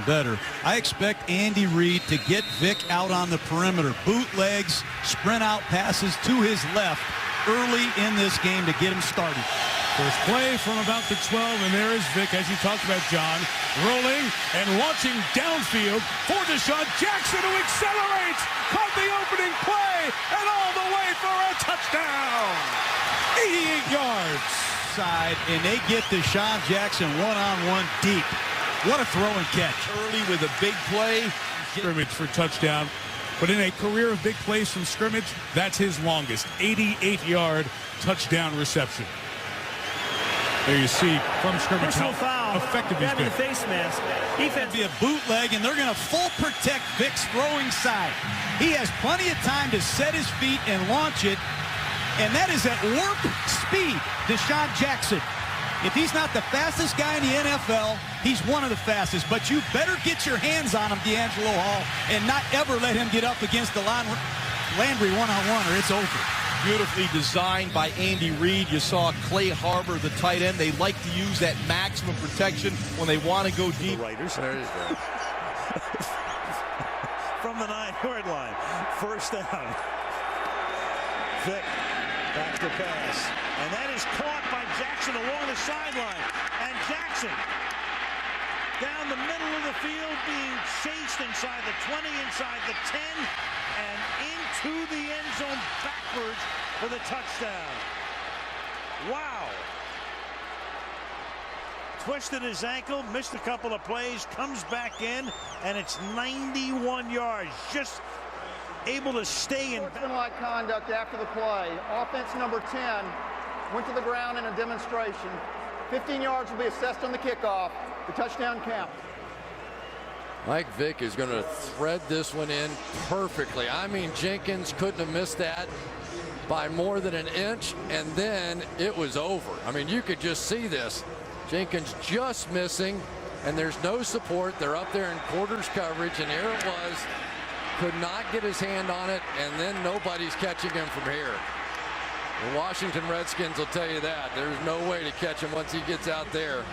even better. I expect Andy Reid to get Vic out on the perimeter. Bootlegs, sprint out passes to his left early in this game to get him started. First play from about the 12, and there is Vic, as you talked about, John, rolling and launching downfield for DeSean Jackson, who accelerates, caught the opening play, and all the way for a touchdown. 88 yards. Side, and they get DeSean Jackson one-on-one deep. What a throw and catch. Early with a big play. Scrimmage for touchdown. But in a career of big plays from scrimmage, that's his longest. 88-yard touchdown reception. There you see from scrimmage how effective he's been. The face mask. Defense. Be a bootleg, and they're going to full protect Vic's throwing side. He has plenty of time to set his feet and launch it, and that is at warp speed. DeSean Jackson. If he's not the fastest guy in the NFL, he's one of the fastest. But you better get your hands on him, D'Angelo Hall, and not ever let him get up against the Landry one-on-one, or it's over. Beautifully designed by Andy Reid. You saw Clay Harbor, the tight end. They like to use that maximum protection when they want to go deep. There you go. From the 9-yard line. First down. Vic back to pass. And that is caught by Jackson along the sideline. And Jackson down the middle of the field being chased inside the 20, inside the 10, and into the end zone backwards for the touchdown. Wow. Twisted his ankle, missed a couple of plays, comes back in, and it's 91 yards. Just able to stay in. Sportsmanlike conduct after the play. Offense number 10 went to the ground in a demonstration. 15 yards will be assessed on the kickoff. The touchdown count. Mike Vick is going to thread this one in perfectly. I mean, Jenkins couldn't have missed that by more than an inch, and then it was over. I mean, you could just see this. Jenkins just missing, and there's no support. They're up there in quarters coverage, and there it was. Could not get his hand on it, and then nobody's catching him from here. The Washington Redskins will tell you that. There's no way to catch him once he gets out there.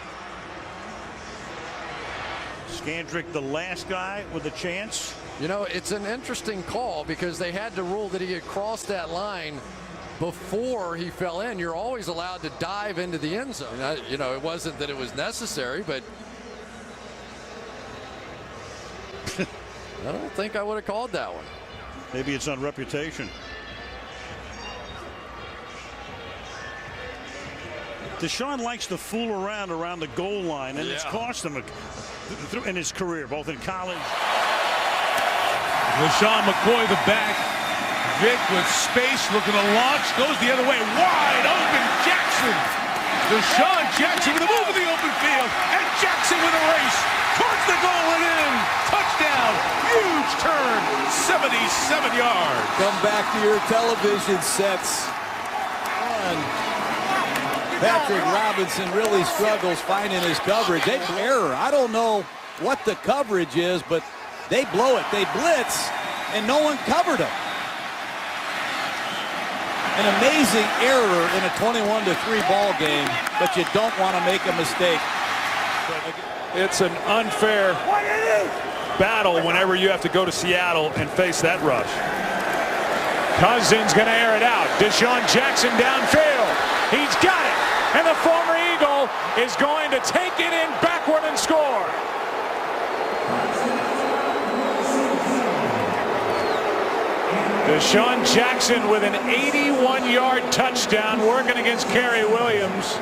Scandrick, the last guy with a chance. You know, it's an interesting call because they had to rule that he had crossed that line before he fell in. You're always allowed to dive into the end zone. You know, it wasn't that it was necessary, but I don't think I would have called that one. Maybe it's on reputation. DeSean likes to fool around the goal line, and it's cost him in his career, both in college. LaShawn McCoy, the back. Vic with space, looking to launch, goes the other way, wide open. Jackson. DeSean Jackson with a move in the open field, and Jackson with a race towards the goal and in. Touchdown. Huge turn. 77 yards. Come back to your television sets. Patrick Robinson really struggles finding his coverage. They error. I don't know what the coverage is, but they blow it. They blitz, and no one covered him. An amazing error in a 21-3 ball game, but you don't want to make a mistake. It's an unfair battle whenever you have to go to Seattle and face that rush. Cousins going to air it out. DeSean Jackson downfield. He's got it. And the former Eagle is going to take it in backward and score. DeSean Jackson with an 81-yard touchdown working against Kerry Williams.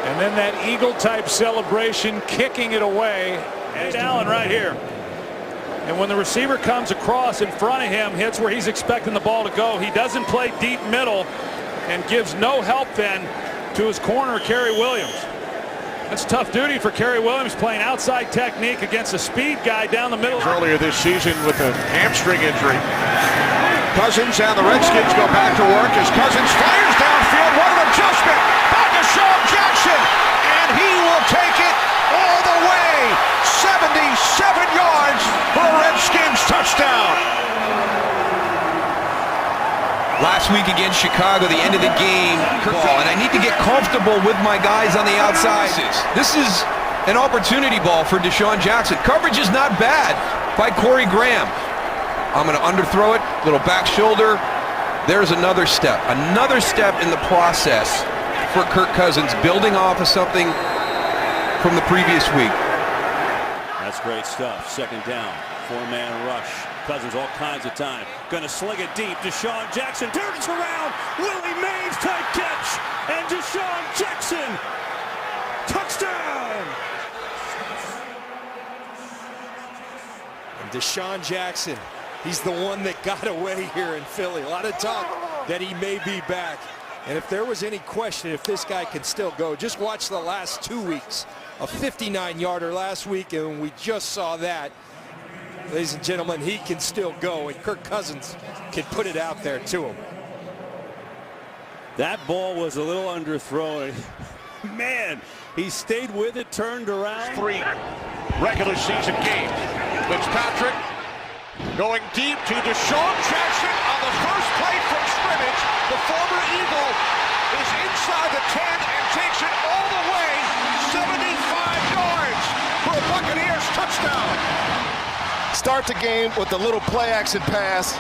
And then that Eagle-type celebration, kicking it away. And Allen right here. And when the receiver comes across in front of him, hits where he's expecting the ball to go, he doesn't play deep middle and gives no help then to his corner, Kerry Williams. That's tough duty for Kerry Williams, playing outside technique against a speed guy down the middle. Earlier this season with a hamstring injury. Cousins and the Redskins go back to work as Cousins fires downfield. What an adjustment by DeSean Jackson, and he will take it all the way. 77 yards for a Redskins touchdown. Last week against Chicago, the end of the game, ball, and I need to get comfortable with my guys on the outside. This is an opportunity ball for DeSean Jackson. Coverage is not bad by Corey Graham. I'm going to underthrow it, little back shoulder. There's another step in the process for Kirk Cousins, building off of something from the previous week. That's great stuff. Second down, 4-man rush. Cousins all kinds of time. Going to sling it deep. DeSean Jackson turns around. Willie Mays tight catch. And DeSean Jackson, touchdown. And DeSean Jackson, he's the one that got away here in Philly. A lot of talk that he may be back. And if there was any question if this guy can still go, just watch the last 2 weeks. A 59-yarder last week, and we just saw that. Ladies and gentlemen, he can still go, and Kirk Cousins can put it out there to him. That ball was a little underthrown. Man, he stayed with it, turned around. 3 regular season games. Fitzpatrick going deep to DeSean Jackson on the first play from scrimmage. The former Eagle is inside the 10 and takes it all the way 75 yards for a Buccaneers touchdown. Start the game with a little play action pass,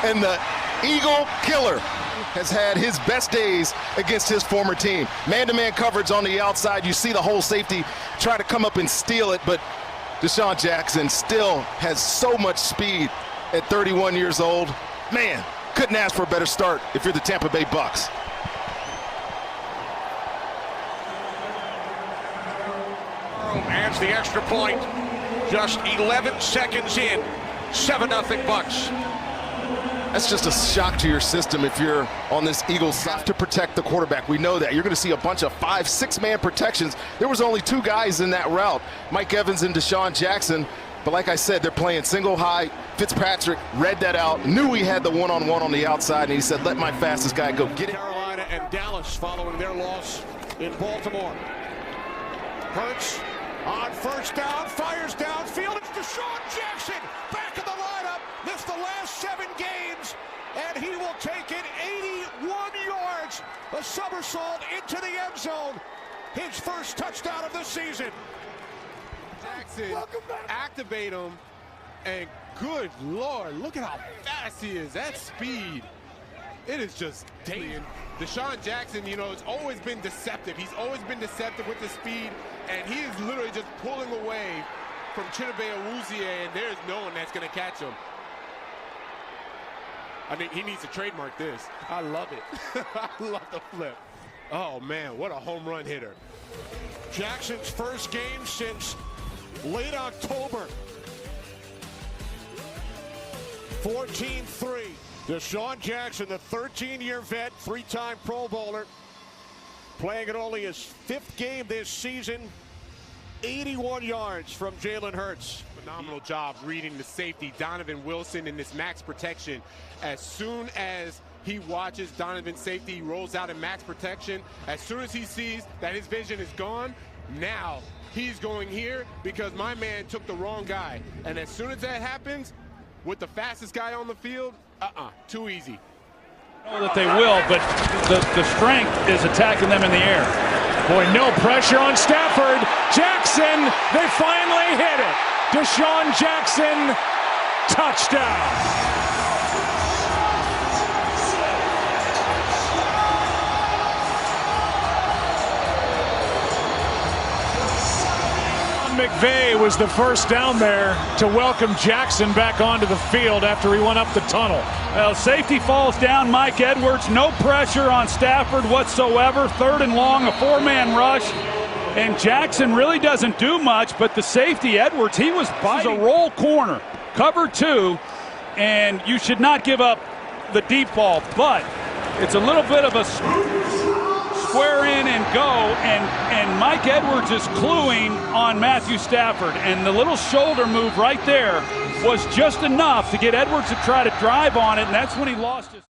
and the Eagle killer has had his best days against his former team. Man-to-man coverage on the outside. You see the whole safety try to come up and steal it, but DeSean Jackson still has so much speed at 31 years old. Man, couldn't ask for a better start if you're the Tampa Bay Bucs. Adds the extra point. Just 11 seconds in. 7-0 Bucs. That's just a shock to your system if you're on this Eagles side to protect the quarterback. We know that. You're going to see a bunch of 5-6-man protections. There was only 2 guys in that route, Mike Evans and DeSean Jackson. But like I said, they're playing single high. Fitzpatrick read that out, knew he had the one-on-one on the outside, and he said, let my fastest guy go. Get it. Carolina and Dallas following their loss in Baltimore. Hurts on first down, fires downfield. It's DeSean Jackson back in the lineup. Missed the last 7 games, and he will take it 81 yards. A somersault into the end zone. His first touchdown of the season. Jackson, activate him, and good Lord, look at how fast he is. That speed, it is just dating. DeSean Jackson, you know, it's always been deceptive. He's always been deceptive with the speed, and he is literally just pulling away from Chidobe Awuzie, and there's no one that's going to catch him. I think he needs to trademark this. I love it. I love the flip. Oh, man, what a home run hitter. Jackson's first game since late October. 14-3. DeSean Jackson, the 13-year vet, 3-time Pro Bowler, playing in only his 5th game this season. 81 yards from Jalen Hurts. Phenomenal job reading the safety, Donovan Wilson, in this max protection. As soon as he watches Donovan's safety, he rolls out in max protection. As soon as he sees that his vision is gone, now he's going here because my man took the wrong guy. And as soon as that happens, with the fastest guy on the field, too easy. I know that they will, but the strength is attacking them in the air. Boy, no pressure on Stafford. Jackson, they finally hit it. DeSean Jackson, touchdown. McVay was the first down there to welcome Jackson back onto the field after he went up the tunnel. Well, safety falls down. Mike Edwards, no pressure on Stafford whatsoever. 3rd and long, a 4-man rush. And Jackson really doesn't do much, but the safety, Edwards, he was biting. A roll corner, cover 2, and you should not give up the deep ball, but it's a little bit of a square in and go, and Mike Edwards is cluing on Matthew Stafford, and the little shoulder move right there was just enough to get Edwards to try to drive on it, and that's when he lost his